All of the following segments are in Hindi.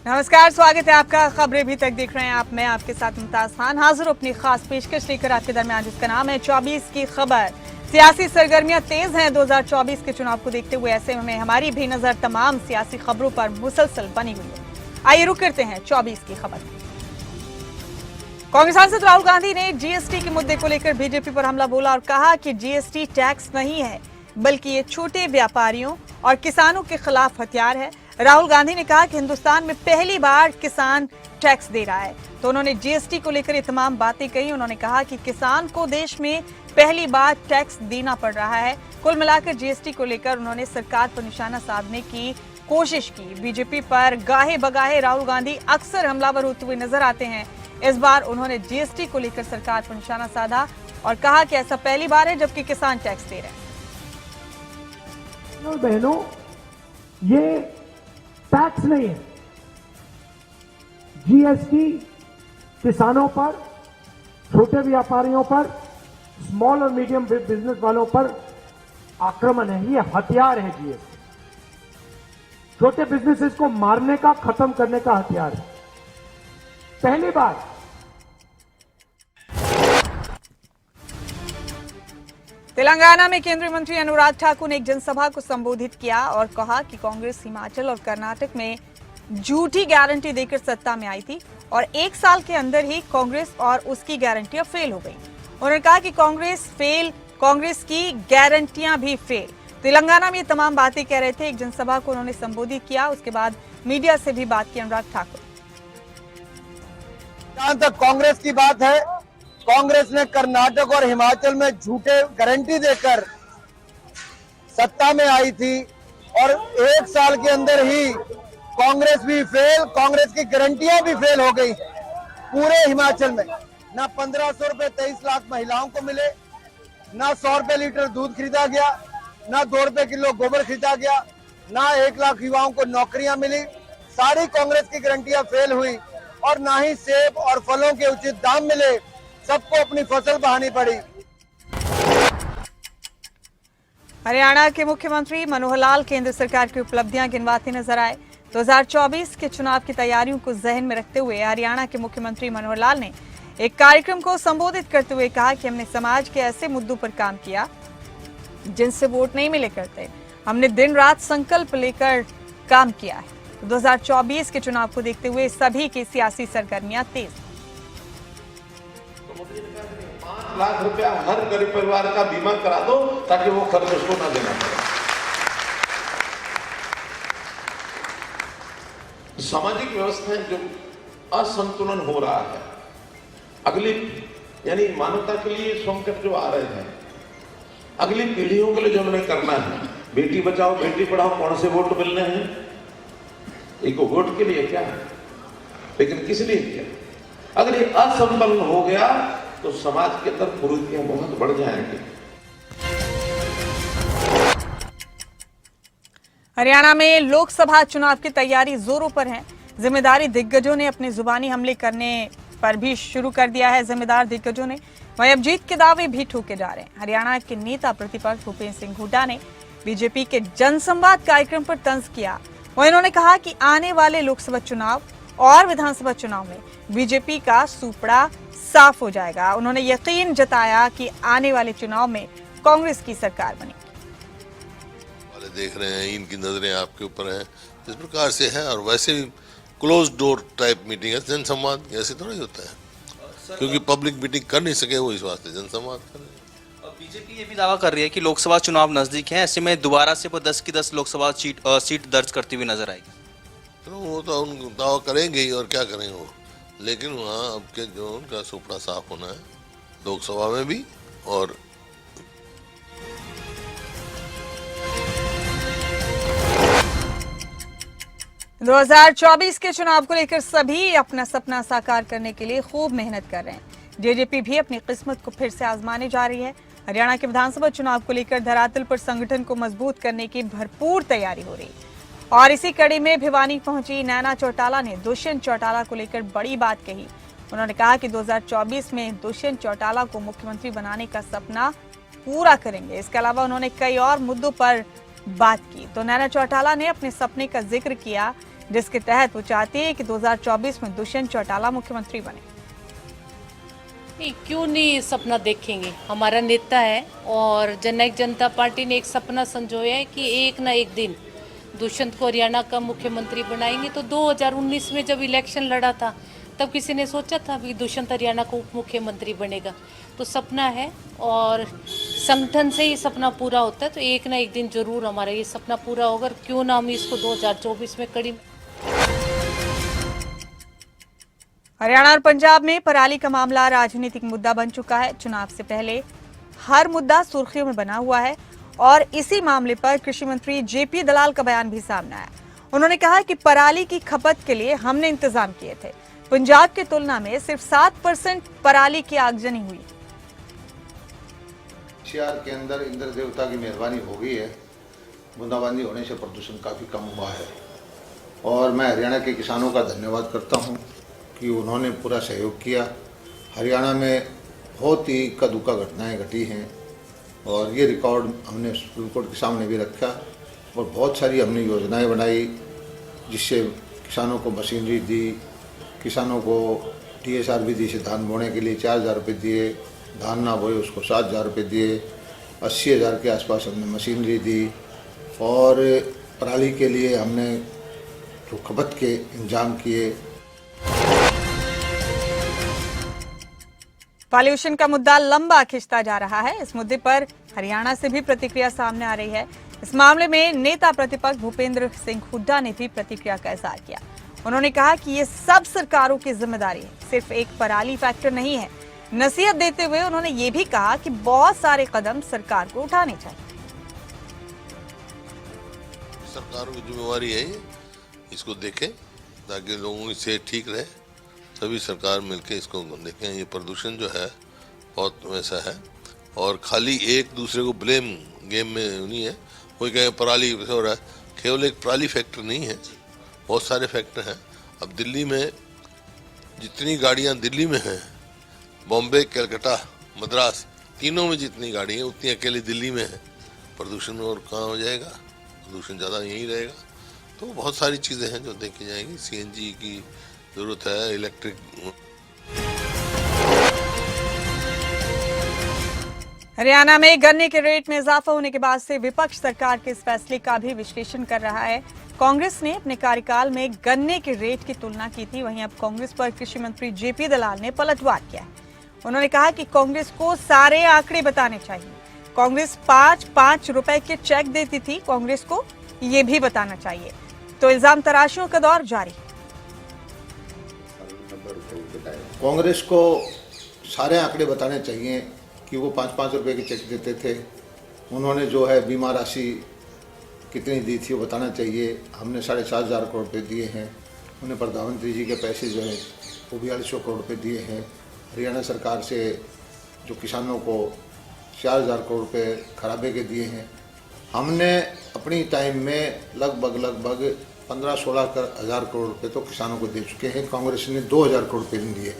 नमस्कार, स्वागत है आपका। खबरें भी तक देख रहे हैं आप। मैं आपके साथ मुमताज खान हाजिर अपनी खास पेशकश लेकर आपके दरमियान, जिसका नाम है 24 की खबर। सियासी सरगर्मियां तेज हैं 2024 के चुनाव को देखते हुए। ऐसे में हमारी भी नजर तमाम सियासी खबरों पर मुसलसल बनी हुई है। आइए रुक करते हैं 24 की खबर। कांग्रेस सांसद राहुल गांधी ने जीएसटी के मुद्दे को लेकर बीजेपी पर हमला बोला और कहा कि जीएसटी टैक्स नहीं है, बल्कि ये छोटे व्यापारियों और किसानों के खिलाफ हथियार है। राहुल गांधी ने कहा कि हिंदुस्तान में पहली बार किसान टैक्स दे रहा है, तो उन्होंने जीएसटी को लेकर ये तमाम बातें कही। उन्होंने कहा कि किसान को देश में पहली बार टैक्स देना पड़ रहा है। कुल मिलाकर जीएसटी को लेकर उन्होंने सरकार पर निशाना साधने की कोशिश की। बीजेपी पर गाहे बगाहे राहुल गांधी अक्सर हमलावर होते हुए नजर आते हैं। इस बार उन्होंने जीएसटी को लेकर सरकार पर निशाना साधा और कहा कि ऐसा पहली बार है जबकि किसान टैक्स दे रहे हैं। बहनों, ये टैक्स नहीं है। जीएसटी किसानों पर, छोटे व्यापारियों पर, स्मॉल और मीडियम बिजनेस वालों पर आक्रमण है। ये हथियार है। जीएसटी छोटे बिजनेसेस को मारने का, खत्म करने का हथियार है। पहली बार तेलंगाना में केंद्रीय मंत्री अनुराग ठाकुर ने एक जनसभा को संबोधित किया और कहा कि कांग्रेस हिमाचल और कर्नाटक में झूठी गारंटी देकर सत्ता में आई थी और एक साल के अंदर ही कांग्रेस और उसकी गारंटियां फेल हो गई। उन्होंने कहा कि कांग्रेस की गारंटियां भी फेल। तेलंगाना में ये तमाम बातें कह रहे थे। एक जनसभा को उन्होंने संबोधित किया, उसके बाद मीडिया से भी बात की अनुराग ठाकुर। जहां तक कांग्रेस की बात है, कांग्रेस ने कर्नाटक और हिमाचल में झूठे गारंटी देकर सत्ता में आई थी और एक साल के अंदर ही कांग्रेस भी फेल, कांग्रेस की गारंटियां भी फेल हो गई। पूरे हिमाचल में ना 1500 रुपए 23 लाख महिलाओं को मिले, ना 100 रुपए लीटर दूध खरीदा गया, ना 2 रुपए किलो गोबर खरीदा गया, ना 1 लाख युवाओं को नौकरियां मिली। सारी कांग्रेस की गारंटियां फेल हुई और ना ही सेब और फलों के उचित दाम मिले। सबको अपनी फसल बहानी पड़ी। हरियाणा के मुख्यमंत्री मनोहर लाल केंद्र सरकार की उपलब्धियां गिनवाते नजर आए। 2024 के चुनाव की तैयारियों को जहन में रखते हुए हरियाणा के मुख्यमंत्री मनोहर लाल ने एक कार्यक्रम को संबोधित करते हुए कहा कि हमने समाज के ऐसे मुद्दों पर काम किया जिनसे वोट नहीं मिले करते। हमने दिन रात संकल्प लेकर काम किया है। 2024 के चुनाव को देखते हुए सभी की सियासी सरगर्मियां तेज। 5 लाख रुपया हर गरीब परिवार का बीमा करा दो ताकि वो खर्च उसको ना देना पड़े। सामाजिक व्यवस्थाएं जो असंतुलन हो रहा है, अगली यानी मानवता के लिए संकट जो आ रहे हैं, अगली पीढ़ियों के लिए जो हमें करना है, बेटी बचाओ बेटी पढ़ाओ, कौन से वोट मिलने हैं? एक वोट के लिए क्या है, लेकिन किस लिए क्या? अगर ये असंपन्न हो गया तो समाज के अंदर कुरीतियां बहुत बढ़ जाएंगी। हरियाणा में लोकसभा चुनाव की तैयारी जोरों पर है। जिम्मेदारी दिग्गजों ने अपने जुबानी हमले करने पर भी शुरू कर दिया है। जिम्मेदार दिग्गजों ने वहीं अब जीत के दावे भी ठोके जा रहे हैं। हरियाणा के नेता प्रतिपक्ष भूपेंद्र सिंह हुड्डा ने बीजेपी के जनसंवाद कार्यक्रम पर तंज किया। वहीं उन्होंने कहा कि आने वाले लोकसभा चुनाव और विधानसभा चुनाव में बीजेपी का सुपड़ा साफ हो जाएगा। उन्होंने यकीन जताया कि आने वाले चुनाव में कांग्रेस की सरकार बनेगी। वाले देख रहे हैं, इनकी नजरें आपके ऊपर हैं, इस प्रकार से है। और वैसे भी क्लोज डोर टाइप मीटिंग है, जनसंवाद ऐसे थोड़ा ही होता है, क्योंकि पब्लिक मीटिंग कर नहीं सके वो, इस वास्ते जनसंवाद कर रहे हैं। बीजेपी ये भी दावा कर रही है कि लोकसभा चुनाव नजदीक है, ऐसे में दोबारा से वो 10 की 10 लोकसभा सीट दर्ज करती हुई नजर आएगी। तो वो तो उन दावा करेंगे ही, और क्या करेंगे वो। लेकिन वहाँ अब के जो उनका सुपड़ा साफ होना है, लोकसभा में भी और 2024 के चुनाव को लेकर सभी अपना सपना साकार करने के लिए खूब मेहनत कर रहे हैं। जेजेपी भी अपनी किस्मत को फिर से आजमाने जा रही है। हरियाणा के विधानसभा चुनाव को लेकर धरातल पर संगठन को मजबूत करने की भरपूर तैयारी हो रही है। और इसी कड़ी में भिवानी पहुंची नैना चौटाला ने दुष्यंत चौटाला को लेकर बड़ी बात कही। उन्होंने कहा कि 2024 में दुष्यंत चौटाला को मुख्यमंत्री बनाने का सपना पूरा करेंगे। इसके अलावा उन्होंने कई और मुद्दों पर बात की। तो नैना चौटाला ने अपने सपने का जिक्र किया जिसके तहत वो चाहती है कि 2024 में दुष्यंत चौटाला मुख्यमंत्री बने। नहीं, क्यों नहीं सपना देखेंगे। हमारा नेता है और जननायक जनता पार्टी ने एक सपना संजोया है कि एक ना एक दिन दुष्यंत को हरियाणा का मुख्यमंत्री बनाएंगे। तो 2019 में जब इलेक्शन लड़ा था तब किसी ने सोचा था कि दुष्यंत हरियाणा को उप मुख्यमंत्री बनेगा। तो सपना है और संगठन से ही सपना पूरा होता है। तो एक ना एक दिन जरूर हमारा ये सपना पूरा होगा। क्यों ना हम इसको 2024 में कड़ी। हरियाणा और पंजाब में पराली का मामला राजनीतिक मुद्दा बन चुका है। चुनाव से पहले हर मुद्दा सुर्खियों में बना हुआ है और इसी मामले पर कृषि मंत्री जेपी दलाल का बयान भी सामने आया। उन्होंने कहा कि पराली की खपत के लिए हमने इंतजाम किए थे। पंजाब की तुलना में सिर्फ 7% पराली की आगजनी हुई। शहर के अंदर इंद्र देवता की मेहरबानी हो गई है। बूंदाबांदी होने से प्रदूषण काफ़ी कम हुआ है और मैं हरियाणा के किसानों का धन्यवाद करता हूं कि उन्होंने पूरा सहयोग किया। हरियाणा में बहुत ही इक्का दुक्का घटनाएं घटी हैं और ये रिकॉर्ड हमने सुप्रीम कोर्ट के सामने भी रखा और बहुत सारी हमने योजनाएं बनाई जिससे किसानों को मशीनरी दी, किसानों को TSR भी दी से धान बोने के लिए 4,000 रुपये दिए, धान ना बोए उसको 7,000 रुपये दिए, 80,000 के आसपास हमने मशीनरी दी और पराली के लिए हमने जो खपत के इंतजाम किए। पॉल्यूशन का मुद्दा लंबा खिंचता जा रहा है। इस मुद्दे पर हरियाणा से भी प्रतिक्रिया सामने आ रही है। इस मामले में नेता प्रतिपक्ष भूपेंद्र सिंह हुड्डा ने भी प्रतिक्रिया का इजहार किया। उन्होंने कहा कि ये सब सरकारों की जिम्मेदारी है, सिर्फ एक पराली फैक्टर नहीं है। नसीहत देते हुए उन्होंने ये भी कहा कि बहुत सारे कदम सरकार को उठाने चाहिए। सरकारों की जिम्मेवारी है ये, इसको देखें ताकि लोगों की सेहत ठीक रहे। सभी सरकार मिलकर इसको देखें। ये प्रदूषण जो है बहुत वैसा है और खाली एक दूसरे को ब्लेम गेम में नहीं है। कोई कहे पराली हो रहा है, केवल एक पराली फैक्टर नहीं है, बहुत सारे फैक्टर हैं। अब दिल्ली में जितनी गाड़ियां दिल्ली में हैं, बॉम्बे, कलकत्ता, मद्रास, तीनों में जितनी गाड़ी हैं उतनी अकेले दिल्ली में है। प्रदूषण में और कहाँ हो जाएगा, प्रदूषण ज़्यादा यहीं रहेगा। तो बहुत सारी चीज़ें हैं जो देखी जाएंगी। CNG की जरूरत है, इलेक्ट्रिक। हरियाणा में गन्ने के रेट में इजाफा होने के बाद से विपक्ष सरकार के इस फैसले का भी विश्लेषण कर रहा है। कांग्रेस ने अपने कार्यकाल में गन्ने के रेट की तुलना की थी, वहीं अब कांग्रेस पर कृषि मंत्री जेपी दलाल ने पलटवार किया है। उन्होंने कहा कि कांग्रेस को सारे आंकड़े बताने चाहिए। कांग्रेस 5-5 रुपए के चेक देती थी, कांग्रेस को ये भी बताना चाहिए। तो इल्जाम तराशियों का दौर जारी। कांग्रेस को सारे आंकड़े बताने चाहिए कि वो 5-5 रुपये के चेक देते थे। उन्होंने जो है बीमा राशि कितनी दी थी वो बताना चाहिए। हमने 7,500 करोड़ रुपये दिए हैं। उन्हें प्रधानमंत्री जी के पैसे जो है वो 4200 करोड़ रुपये दिए हैं। हरियाणा सरकार से जो किसानों को 4,000 करोड़ रुपये खराबे के दिए हैं। हमने अपनी टाइम में लगभग 15-16 हज़ार करोड़ रुपये तो किसानों को दे चुके हैं। कांग्रेस ने 2,000 करोड़ रुपये नहीं दिए।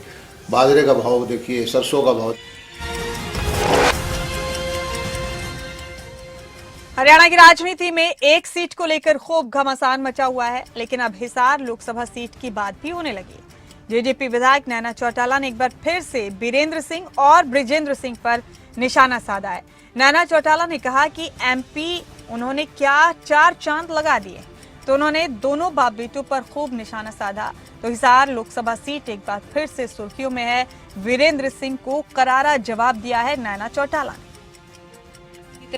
बाजरे का भाव देखिए, सरसों का भाव। हरियाणा की राजनीति में एक सीट को लेकर खूब घमासान मचा हुआ है, लेकिन अब हिसार लोकसभा सीट की बात भी होने लगी। जेजेपी विधायक नैना चौटाला ने एक बार फिर से बीरेंद्र सिंह और बृजेंद्र सिंह पर निशाना साधा है। नैना चौटाला ने कहा कि MP उन्होंने क्या 4 चांद लगा दिए, तो उन्होंने दोनों बाप बेटों पर खूब निशाना साधा। तो हिसार लोकसभा सीट एक बार फिर से सुर्खियों में है। वीरेंद्र सिंह को करारा जवाब दिया है नैना चौटाला ने।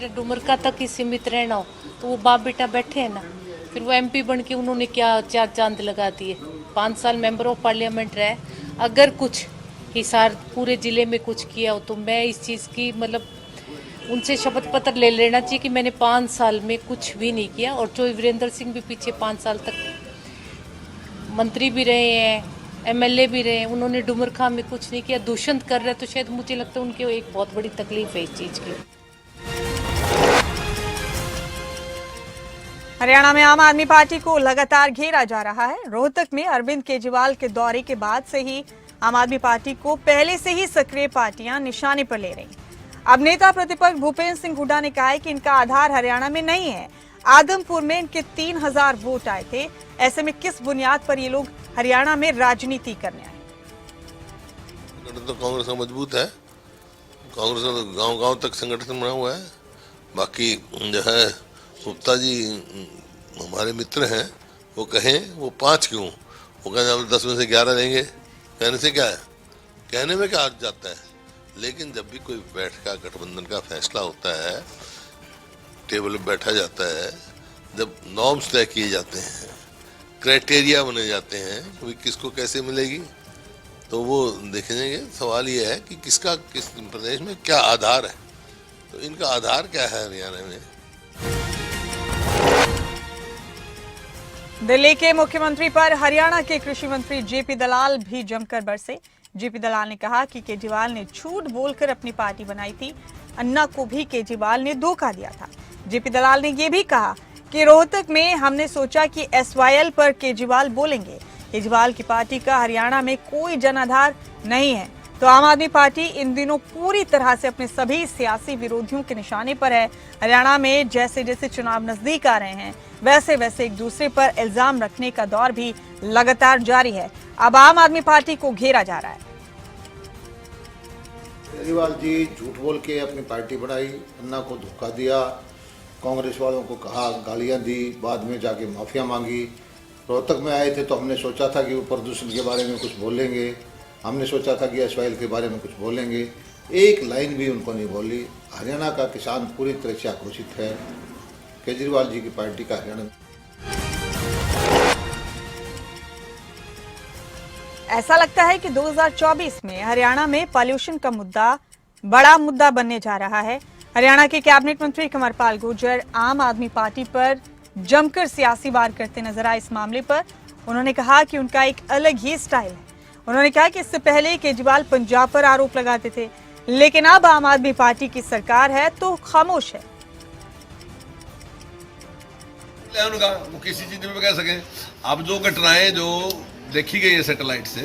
डुमरका तक ही सीमित रहना हो तो वो बाप बेटा बैठे हैं ना, फिर वो MP बन के उन्होंने क्या 4 चांद लगा दिए। 5 साल मेंबर ऑफ पार्लियामेंट रहे। अगर कुछ हिसार पूरे जिले में कुछ किया हो तो मैं इस चीज़ की मतलब उनसे शपथ पत्र ले लेना चाहिए कि मैंने 5 साल में कुछ भी नहीं किया। और जो वीरेंद्र सिंह भी पीछे 5 साल तक मंत्री भी रहे हैं, MLA भी रहे हैं, उन्होंने डुमरखा में कुछ नहीं किया, दूषण कर रहे। तो शायद मुझे लगता है उनके एक बहुत बड़ी तकलीफ है इस चीज़ की। हरियाणा में आम आदमी पार्टी को लगातार घेरा जा रहा है। रोहतक में अरविंद केजरीवाल के दौरे के बाद से ही आम आदमी पार्टी को पहले से ही सक्रिय पार्टियां निशाने पर ले रही। अब नेता प्रतिपक्ष भूपेंद्र सिंह हुड्डा ने कहा है कि इनका आधार हरियाणा में नहीं है। आदमपुर में इनके 3,000 वोट आए थे। ऐसे में किस बुनियाद पर ये लोग हरियाणा में राजनीति करने आए? संगठन तो कांग्रेस का मजबूत है। कांग्रेस का गांव-गांव तक संगठन बना हुआ है। बाकी जो है गुप्ता जी हमारे मित्र हैं, वो कहें वो 5 क्यों, वो कहें हम 10 में से 11 लेंगे, कहने से क्या है, कहने में क्या जाता है। लेकिन जब भी कोई बैठका गठबंधन का फैसला होता है, टेबल पर बैठा जाता है, जब नॉर्म्स तय किए जाते हैं, क्राइटेरिया बने जाते हैं कि किसको कैसे मिलेगी, तो वो देखेंगे। सवाल ये है कि किसका किस प्रदेश में क्या आधार है, तो इनका आधार क्या है हरियाणा में। दिल्ली के मुख्यमंत्री पर हरियाणा के कृषि मंत्री जेपी दलाल भी जमकर बरसे। जेपी दलाल ने कहा कि केजरीवाल ने झूठ बोलकर अपनी पार्टी बनाई थी, अन्ना को भी केजरीवाल ने धोखा दिया था। जेपी दलाल ने यह भी कहा कि रोहतक में हमने सोचा कि एसवाईएल पर केजरीवाल बोलेंगे। केजरीवाल की पार्टी का हरियाणा में कोई जनाधार नहीं है, तो आम आदमी पार्टी इन दिनों पूरी तरह से अपने सभी सियासी विरोधियों के निशाने पर है। हरियाणा में जैसे जैसे चुनाव नजदीक आ रहे हैं, वैसे वैसे एक दूसरे पर इल्जाम रखने का दौर भी लगातार जारी है। अब आम आदमी पार्टी को घेरा जा रहा है। केजरीवाल जी झूठ बोल के अपनी पार्टी बनाई, अन्ना को धोखा दिया, कांग्रेस वालों को कहा, गालियां दी, बाद में जाके माफिया मांगी। रोहतक में आए थे तो हमने सोचा था कि वो प्रदूषण के बारे में कुछ बोलेंगे, हमने सोचा था कि एसवाईएल के बारे में कुछ बोलेंगे, एक लाइन भी उनको नहीं बोली। हरियाणा का किसान पूरी तरह से आक्रोशित है केजरीवाल जी की पार्टी का हरियाणा में। ऐसा लगता है कि 2024 में हरियाणा में पॉल्यूशन का मुद्दा बड़ा मुद्दा बनने जा रहा है। हरियाणा के कैबिनेट मंत्री कंवरपाल गुर्जर आम आदमी पार्टी पर जमकर सियासी वार करते नजर आए। इस मामले पर उन्होंने कहा कि उनका एक अलग ही स्टाइल है। उन्होंने कहा कि इससे पहले केजरीवाल पंजाब पर आरोप लगाते थे, लेकिन अब आम आदमी पार्टी की सरकार है तो खामोश है। उनका वो किसी चीज में कह सके। अब जो घटनाएं जो देखी गई है सैटेलाइट से,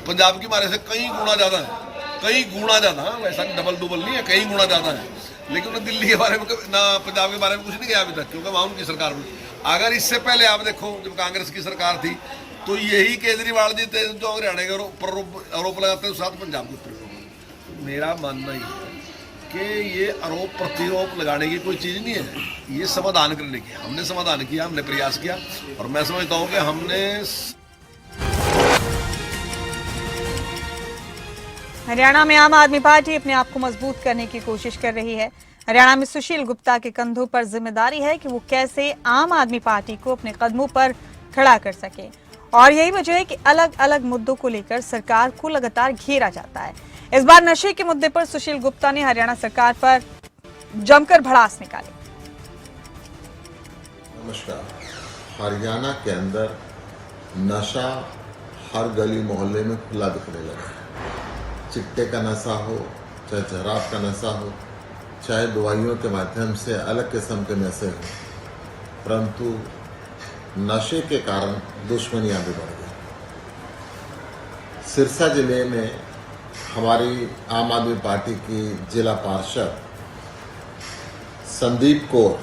पंजाब की मारे से कई गुना ज्यादा है, कई गुना ज्यादा। वैसा डबल डुबल नहीं है, कई गुना ज्यादा है। लेकिन उन्होंने दिल्ली के बारे में ना पंजाब के बारे में कुछ नहीं कहा अभी तक, क्योंकि वहां उनकी सरकार में। अगर इससे पहले आप देखो जब कांग्रेस की सरकार थी, तो यही केजरीवाल जी थे जो हरियाणा के ऊपर आरोप लगाते हैं, साथ पंजाब के ऊपर। मेरा मानना ही है कि ये आरोप प्रतिरोप लगाने की कोई चीज़ नहीं है, ये समाधान करने की। हमने समाधान किया, हमने प्रयास किया, और मैं समझता हूँ कि हमने। हरियाणा में आम आदमी पार्टी अपने आप को मजबूत करने की कोशिश कर रही है। हरियाणा में सुशील गुप्ता के कंधों पर जिम्मेदारी है कि वो कैसे आम आदमी पार्टी को अपने कदमों पर खड़ा कर सके, और यही वजह है कि अलग अलग मुद्दों को लेकर सरकार को लगातार घेरा जाता है। इस बार नशे के मुद्दे पर सुशील गुप्ता ने हरियाणा सरकार पर जमकर भड़ास निकाली। नमस्कार। हरियाणा के अंदर नशा हर गली मोहल्ले में खुला दिखने लगा है। चिट्टे का नशा हो, चाहे शराब का नशा हो, चाहे दवाइयों के माध्यम से अलग किस्म के नशे हो, परंतु नशे के कारण दुश्मनियां भी बढ़ गई। सिरसा जिले में हमारी आम आदमी पार्टी की जिला पार्षद संदीप कौर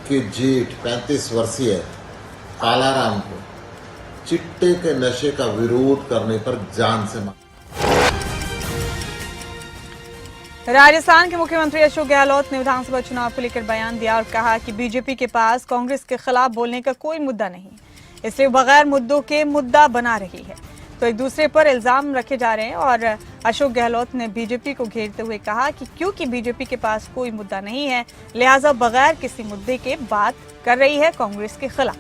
की जेठ 35 वर्षीय कालाराम को चिट्टे के नशे का विरोध करने पर जान से मारा। राजस्थान के मुख्यमंत्री अशोक गहलोत ने विधानसभा चुनाव को लेकर बयान दिया और कहा कि बीजेपी के पास कांग्रेस के खिलाफ बोलने का कोई मुद्दा नहीं, इसलिए बगैर मुद्दों के मुद्दा बना रही है। तो एक दूसरे पर इल्जाम रखे जा रहे हैं, और अशोक गहलोत ने बीजेपी को घेरते हुए कहा कि क्योंकि बीजेपी के पास कोई मुद्दा नहीं है, लिहाजा बगैर किसी मुद्दे के बात कर रही है कांग्रेस के खिलाफ।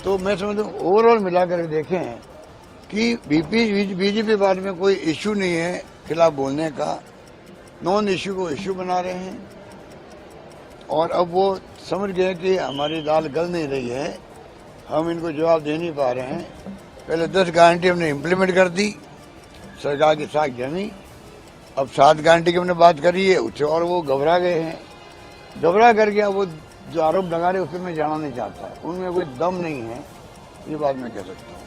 तो मैं समझता हूँ ओवरऑल मिलाकर देखें कि बीजेपी बारे में कोई इश्यू नहीं है खिलाफ बोलने का, नॉन इश्यू को इश्यू बना रहे हैं, और अब वो समझ गए कि हमारी दाल गल नहीं रही है, हम इनको जवाब दे नहीं पा रहे हैं। पहले 10 गारंटी हमने इम्प्लीमेंट कर दी, सरकार की साख जमी, अब 7 गारंटी की हमने बात करी है, उससे और वो घबरा गए हैं। घबरा करके अब वो जो आरोप लगा रहे उस पर मैं जाना नहीं चाहता, उनमें कोई दम नहीं है, ये बात मैं कह सकता हूँ।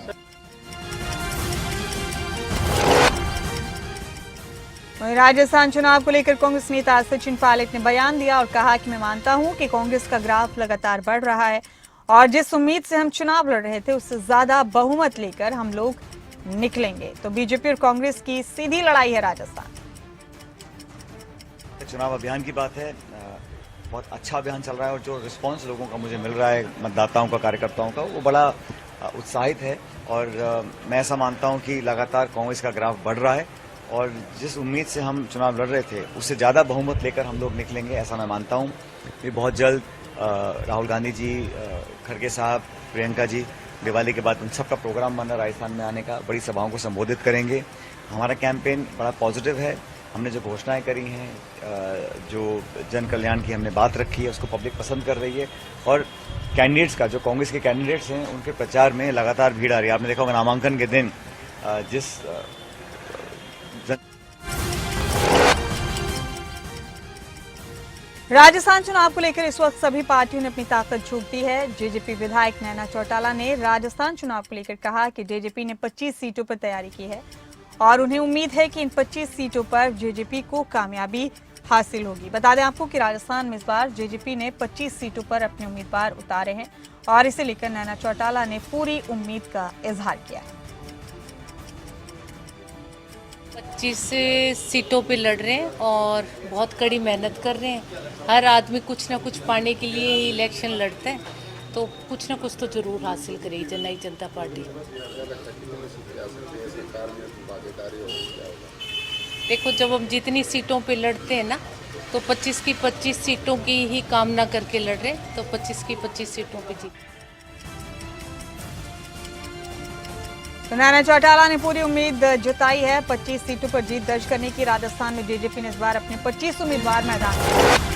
वहीं राजस्थान चुनाव को लेकर कांग्रेस नेता सचिन पायलट ने बयान दिया और कहा कि मैं मानता हूं कि कांग्रेस का ग्राफ लगातार बढ़ रहा है और जिस उम्मीद से हम चुनाव लड़ रहे थे उससे ज्यादा बहुमत लेकर हम लोग निकलेंगे। तो बीजेपी और कांग्रेस की सीधी लड़ाई है राजस्थान। चुनाव अभियान की बात है, बहुत अच्छा अभियान चल रहा है और जो रिस्पांस लोगों का मुझे मिल रहा है, मतदाताओं का, कार्यकर्ताओं का, वो बड़ा उत्साहित है और मैं ऐसा मानता हूं कि लगातार कांग्रेस का ग्राफ बढ़ रहा है और जिस उम्मीद से हम चुनाव लड़ रहे थे उससे ज़्यादा बहुमत लेकर हम लोग निकलेंगे, ऐसा मैं मानता हूं। ये बहुत जल्द राहुल गांधी जी, खड़गे साहब, प्रियंका जी दिवाली के बाद उन सबका प्रोग्राम बना राजस्थान में आने का, बड़ी सभाओं को संबोधित करेंगे। हमारा कैंपेन बड़ा पॉजिटिव है। हमने जो घोषणाएं करी हैं, जो जन कल्याण की हमने बात रखी है, उसको पब्लिक पसंद कर रही है और कैंडिडेट्स का, जो कांग्रेस के कैंडिडेट्स हैं, उनके प्रचार में लगातार भीड़ आ रही है। आपने देखा होगा नामांकन के दिन जिस राजस्थान चुनाव को लेकर इस वक्त सभी पार्टियों ने अपनी ताकत झोंक दी है। जेजेपी विधायक नैना चौटाला ने राजस्थान चुनाव को लेकर कहा कि जेजेपी ने 25 सीटों पर तैयारी की है और उन्हें उम्मीद है कि इन 25 सीटों पर जेजेपी को कामयाबी हासिल होगी। बता दें आपको कि राजस्थान में इस बार जेजेपी ने 25 सीटों पर अपने उम्मीदवार उतारे हैं और इसे लेकर नैना चौटाला ने पूरी उम्मीद का इजहार किया है। 25 सीटों पे लड़ रहे हैं और बहुत कड़ी मेहनत कर रहे हैं। हर आदमी कुछ ना कुछ पाने के लिए ही इलेक्शन लड़ता है, तो कुछ ना कुछ तो जरूर हासिल करेगी नई जनता पार्टी। देखो, जब हम जितनी सीटों पे लड़ते हैं ना, तो 25 की 25 सीटों की ही कामना करके लड़ रहे, तो 25 की 25 सीटों पे जीत। तो नैना चौटाला ने पूरी उम्मीद जताई है 25 सीटों पर जीत दर्ज करने की। राजस्थान में जेजेपी ने इस बार अपने 25 उम्मीदवार मैदान में।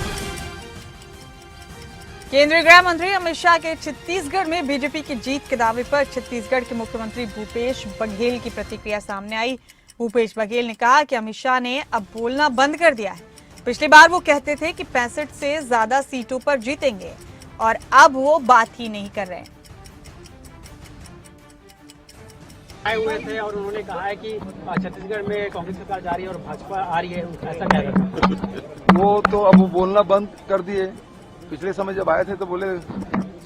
केंद्रीय गृह मंत्री अमित शाह के छत्तीसगढ़ में बीजेपी की जीत के दावे पर छत्तीसगढ़ के मुख्यमंत्री भूपेश बघेल की प्रतिक्रिया सामने आई। भूपेश बघेल ने कहा कि अमित शाह ने अब बोलना बंद कर दिया है। पिछली बार वो कहते थे कि 65 से ज्यादा सीटों पर जीतेंगे और अब वो बात ही नहीं कर रहे हैं। आए हुए थे और उन्होंने कहा है कि छत्तीसगढ़ में कांग्रेस सरकार जा रही है और भाजपा आ रही है, ऐसा कह रहे हैं। वो तो अब बोलना बंद कर दिए। पिछले समय जब आए थे तो बोले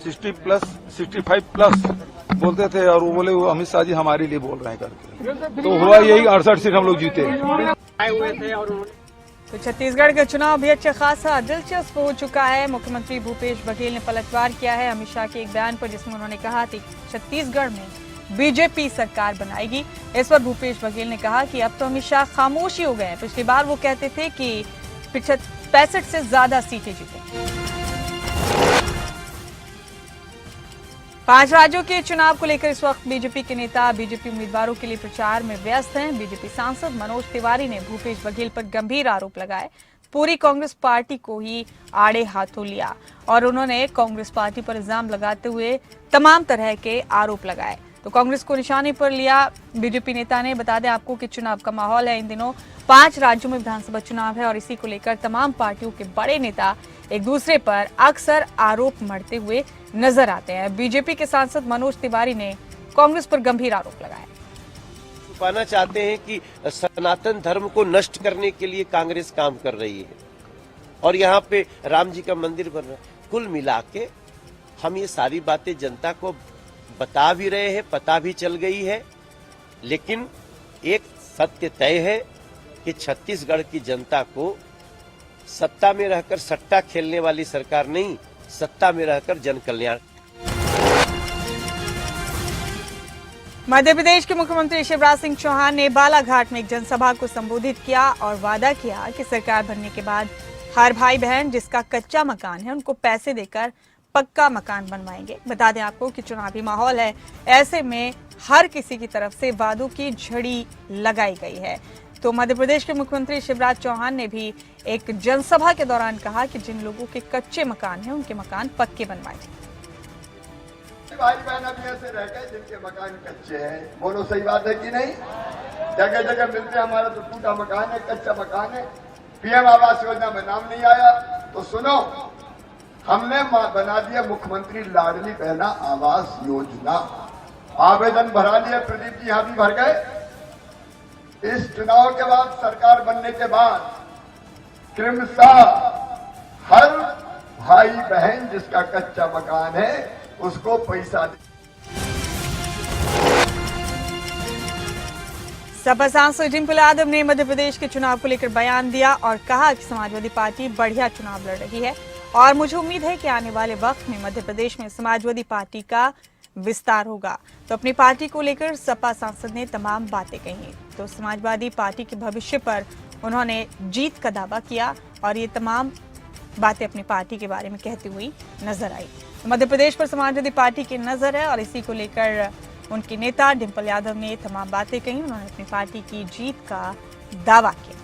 60 प्लस 65 प्लस बोलते थे और वो बोले अमित शाह जी हमारे लिए बोल रहे हैं करके, तो हुआ यही 68 सीट हम लोग जीते। आए हुए थे और तो छत्तीसगढ़ का चुनाव भी अच्छा खासा दिलचस्प हो चुका है। मुख्यमंत्री भूपेश बघेल ने पलटवार किया है अमित शाह के एक बयान पर, जिसमें उन्होंने कहा कि छत्तीसगढ़ में बीजेपी सरकार बनाएगी। इस पर भूपेश बघेल ने कहा कि अब तो अमित शाह खामोश ही हो गए हैं। पिछली बार वो कहते थे कि 65 से ज्यादा सीटें जीतेंगे। 5 राज्यों के चुनाव को लेकर इस वक्त बीजेपी के नेता बीजेपी उम्मीदवारों के लिए प्रचार में व्यस्त हैं। बीजेपी सांसद मनोज तिवारी ने भूपेश बघेल पर गंभीर आरोप लगाए, पूरी कांग्रेस पार्टी को ही आड़े हाथों लिया और उन्होंने कांग्रेस पार्टी पर इल्जाम लगाते हुए तमाम तरह के आरोप लगाए। तो कांग्रेस को निशाने पर लिया बीजेपी नेता ने। बता दें आपको कि चुनाव का माहौल है। इन दिनों 5 राज्यों में विधानसभा चुनाव है और इसी को लेकर तमाम पार्टियों के बड़े नेता एक दूसरे पर अक्सर आरोप मढ़ते हुए नजर आते हैं। बीजेपी के सांसद मनोज तिवारी ने कांग्रेस पर गंभीर आरोप लगाए। छुपाना चाहते हैं कि सनातन धर्म को नष्ट करने के लिए कांग्रेस काम कर रही है और यहाँ पे राम जी का मंदिर बन रहा है। कुल मिला के हम ये सारी बातें जनता को बता भी रहे हैं, पता भी चल गई है, लेकिन एक सत्य तय है कि छत्तीसगढ़ की जनता को सत्ता में रहकर सट्टा खेलने वाली सरकार नहीं, सत्ता में रहकर जन कल्याण। मध्य प्रदेश के मुख्यमंत्री शिवराज सिंह चौहान ने बालाघाट में एक जनसभा को संबोधित किया और वादा किया कि सरकार बनने के बाद हर भाई बहन जिसका कच्चा मकान है उनको पैसे देकर पक्का मकान बनवाएंगे। बता दें आपको कि चुनावी माहौल है, ऐसे में हर किसी की तरफ से वादों की झड़ी लगाई गई है। तो मध्य प्रदेश के मुख्यमंत्री शिवराज चौहान ने भी एक जनसभा के दौरान कहा कि जिन लोगों के कच्चे मकान हैं उनके मकान पक्के बनवाए। भाई बहन अभी ऐसे रह गए जिनके मकान कच्चे हैं, बोलो सही बात है कि नहीं? जगह जगह मिलते हमारा तो टूटा मकान है, कच्चा मकान है, पीएम आवास योजना में नाम नहीं आया। तो सुनो, हमने बना दिया मुख्यमंत्री लाडली बहना आवास योजना, आवेदन भरा लिया। प्रदीप जी यहाँ भी भर गए, इस चुनाव के बाद सरकार बनने के बाद क्रमशः हर भाई बहन जिसका कच्चा मकान है उसको पैसा दे। सपा सांसद डिंपल यादव ने मध्य प्रदेश के चुनाव को लेकर बयान दिया और कहा कि समाजवादी पार्टी बढ़िया चुनाव लड़ रही है और मुझे उम्मीद है कि आने वाले वक्त में मध्य प्रदेश में समाजवादी पार्टी का विस्तार होगा। तो अपनी पार्टी को लेकर सपा सांसद ने तमाम बातें कही। तो समाजवादी पार्टी के भविष्य पर उन्होंने जीत का दावा किया और ये तमाम बातें अपनी पार्टी के बारे में कहती हुई नजर आई। मध्य प्रदेश पर समाजवादी पार्टी की नजर है और इसी को लेकर उनके नेता डिंपल यादव ने तमाम बातें कही। उन्होंने अपनी पार्टी की जीत का दावा किया।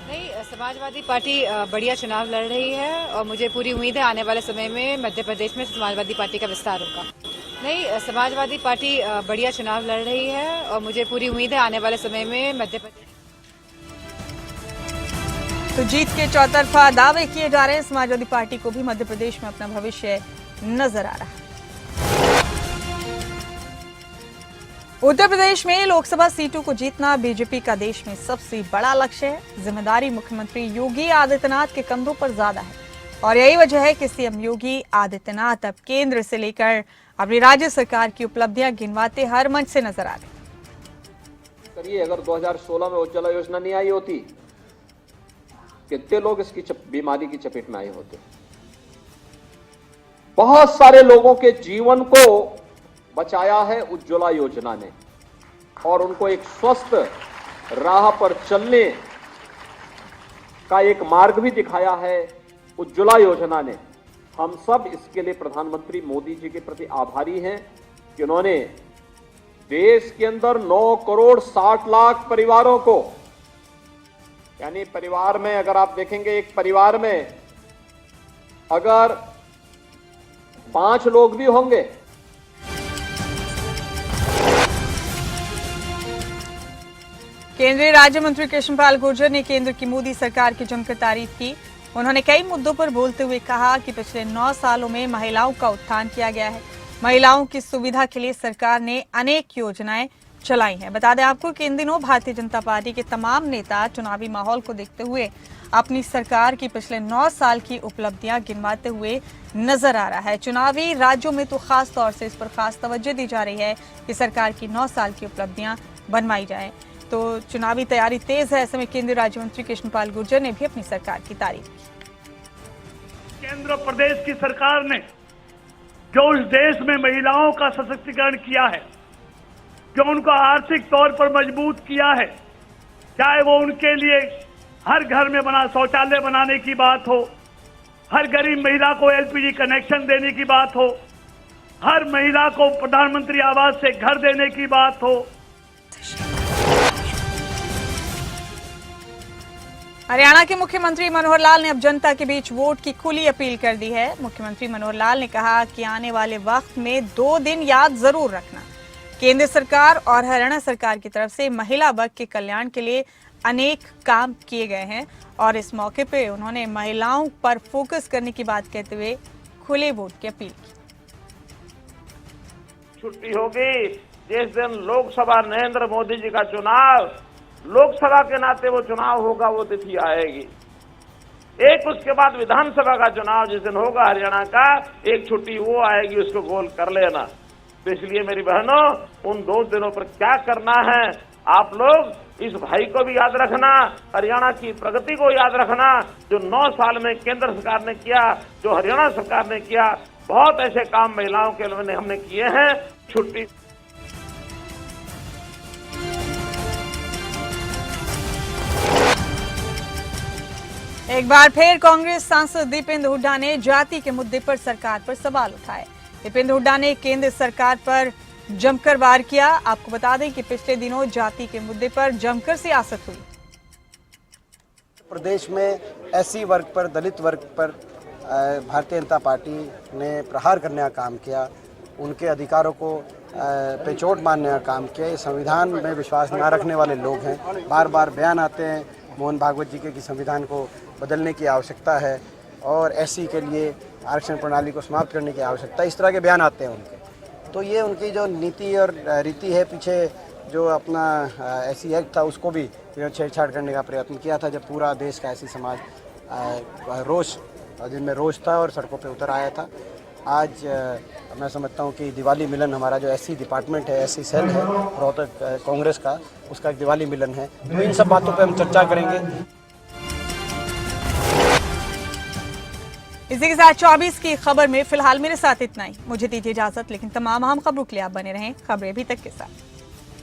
नहीं, समाजवादी पार्टी बढ़िया चुनाव लड़ रही है और मुझे पूरी उम्मीद है आने वाले समय में मध्य प्रदेश में समाजवादी पार्टी का विस्तार होगा। नहीं, समाजवादी पार्टी बढ़िया चुनाव लड़ रही है और मुझे पूरी उम्मीद है आने वाले समय में मध्य प्रदेश। तो जीत के चौतरफा दावे किए जा रहे हैं। समाजवादी पार्टी को भी मध्य प्रदेश में अपना भविष्य नजर आ रहा है। उत्तर प्रदेश में लोकसभा सीटों को जीतना बीजेपी का देश में सबसे बड़ा लक्ष्य है। जिम्मेदारी मुख्यमंत्री योगी आदित्यनाथ के कंधों पर ज्यादा है और यही वजह है कि सीएम योगी आदित्यनाथ अब केंद्र से लेकर अपनी राज्य सरकार की उपलब्धियां गिनवाते हर मंच से नजर आ रहे। करिए, अगर 2016 में उज्ज्वला योजना नहीं आई होती, कितने लोग इसकी बीमारी की चपेट में आए होते। बहुत सारे लोगों के जीवन को बचाया है उज्ज्वला योजना ने और उनको एक स्वस्थ राह पर चलने का एक मार्ग भी दिखाया है उज्ज्वला योजना ने। हम सब इसके लिए प्रधानमंत्री मोदी जी के प्रति आभारी हैं कि उन्होंने देश के अंदर 9 करोड़ 60 लाख परिवारों को, यानी परिवार में अगर आप देखेंगे एक परिवार में अगर 5 लोग भी होंगे, केंद्रीय राज्य मंत्री कृष्णपाल गुर्जर ने केंद्र की मोदी सरकार की जमकर तारीफ की। उन्होंने कई मुद्दों पर बोलते हुए कहा कि पिछले 9 सालों में महिलाओं का उत्थान किया गया है। महिलाओं की सुविधा के लिए सरकार ने अनेक योजनाएं चलाई हैं। बता दें आपको कि इन दिनों भारतीय जनता पार्टी के तमाम नेता चुनावी माहौल को देखते हुए अपनी सरकार की पिछले 9 साल की उपलब्धियां गिनवाते हुए नजर आ रहा है। चुनावी राज्यों में तो खास तौर से इस पर खास तवज्जो दी जा रही है कि सरकार की 9 साल की उपलब्धियां बनवाई जाएं। तो चुनावी तैयारी तेज है। ऐसे में केंद्रीय राज्य मंत्री कृष्णपाल गुर्जर ने भी अपनी सरकार की तारीफ की। केंद्र प्रदेश की सरकार ने जो इस देश में महिलाओं का सशक्तिकरण किया है, जो उनको आर्थिक तौर पर मजबूत किया है, चाहे वो उनके लिए हर घर में बना शौचालय बनाने की बात हो, हर गरीब महिला को एलपीजी कनेक्शन देने की बात हो, हर महिला को प्रधानमंत्री आवास से घर देने की बात हो। हरियाणा के मुख्यमंत्री मनोहर लाल ने अब जनता के बीच वोट की खुली अपील कर दी है। मुख्यमंत्री मनोहर लाल ने कहा कि आने वाले वक्त में 2 दिन याद जरूर रखना। केंद्र सरकार और हरियाणा सरकार की तरफ से महिला वर्ग के कल्याण के लिए अनेक काम किए गए हैं और इस मौके पे उन्होंने महिलाओं पर फोकस करने की बात कहते हुए खुले वोट की अपील की। छुट्टी होगी जिस दिन लोकसभा नरेंद्र मोदी जी का चुनाव, लोकसभा के नाते वो चुनाव होगा, वो तिथि आएगी। एक उसके बाद विधानसभा का चुनाव जिस दिन होगा हरियाणा का, एक छुट्टी वो आएगी, उसको गोल कर लेना। तो इसलिए मेरी बहनों, उन 2 दिनों पर क्या करना है, आप लोग इस भाई को भी याद रखना, हरियाणा की प्रगति को याद रखना, जो 9 साल में केंद्र सरकार ने किया, जो हरियाणा सरकार ने किया। बहुत ऐसे काम महिलाओं के लिए हमने किए हैं। छुट्टी एक बार फिर कांग्रेस सांसद दीपेंद्र हुड्डा ने जाति के मुद्दे पर सरकार पर सवाल उठाए। दीपेंद्र हुड्डा ने केंद्र सरकार पर जमकर वार किया। आपको बता दें कि पिछले दिनों जाति के मुद्दे पर जमकर सियासत हुई। प्रदेश में एससी वर्ग पर, दलित वर्ग पर भारतीय जनता पार्टी ने प्रहार करने का काम किया, उनके अधिकारों को पे चोट मारने का काम किया। ये संविधान में विश्वास न रखने वाले लोग हैं। बार बार बयान आते हैं मोहन भागवत जी के कि संविधान को बदलने की आवश्यकता है और एससी के लिए आरक्षण प्रणाली को समाप्त करने की आवश्यकता है। इस तरह के बयान आते हैं उनके। तो ये उनकी जो नीति और रीति है, पीछे जो अपना ऐसी एक्ट था उसको भी छेड़छाड़ करने का प्रयत्न किया था, जब पूरा देश का ऐसी समाज रोष, जिनमें रोष था और सड़कों पे उतर आया था। आज मैं समझता हूँ कि दिवाली मिलन, हमारा जो एससी डिपार्टमेंट है, एससी सेल है रोहतक कांग्रेस का, उसका एक दिवाली मिलन है। तो इन सब बातों पे हम चर्चा करेंगे। इसी के साथ 24 की खबर में फिलहाल मेरे साथ इतना ही। मुझे दीजिए इजाजत, लेकिन तमाम अहम खबरों के लिए आप बने रहें खबरें अभी तक के साथ।